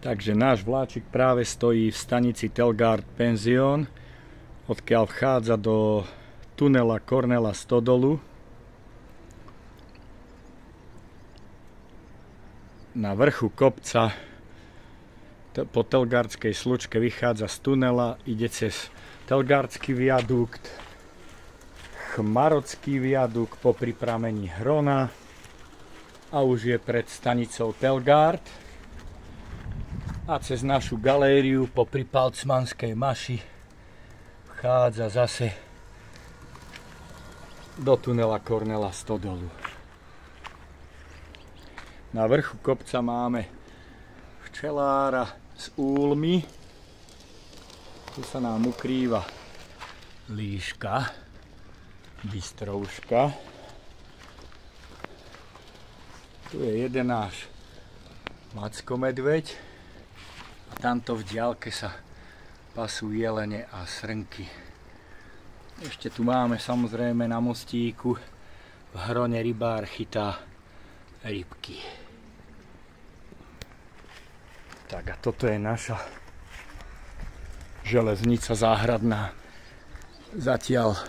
Takže náš vláčik práve stojí v stanici Telgard Penzion, odkiaľ vchádza do tunela Kornela Stodolu. Na vrchu kopca po Telgardskej slučke vychádza z tunela, ide cez Telgardský viadukt, Chmarocký viadukt popri pramení Hrona a už je pred stanicou Telgard. A cez našu galériu popri Palcmanskej maši vchádza zase do tunela Kornela Stodolu. Na vrchu kopca máme včelára z Úlmy. Tu sa nám ukrýva líška, bystrouška. Tu je jeden náš mackomedveď. Tamto v diaľke sa pasú jelene a srnky. Ešte tu máme samozrejme na mostíku v Hrone rybár chytá rybky. Tak a toto je naša železnica záhradná. Zatiaľ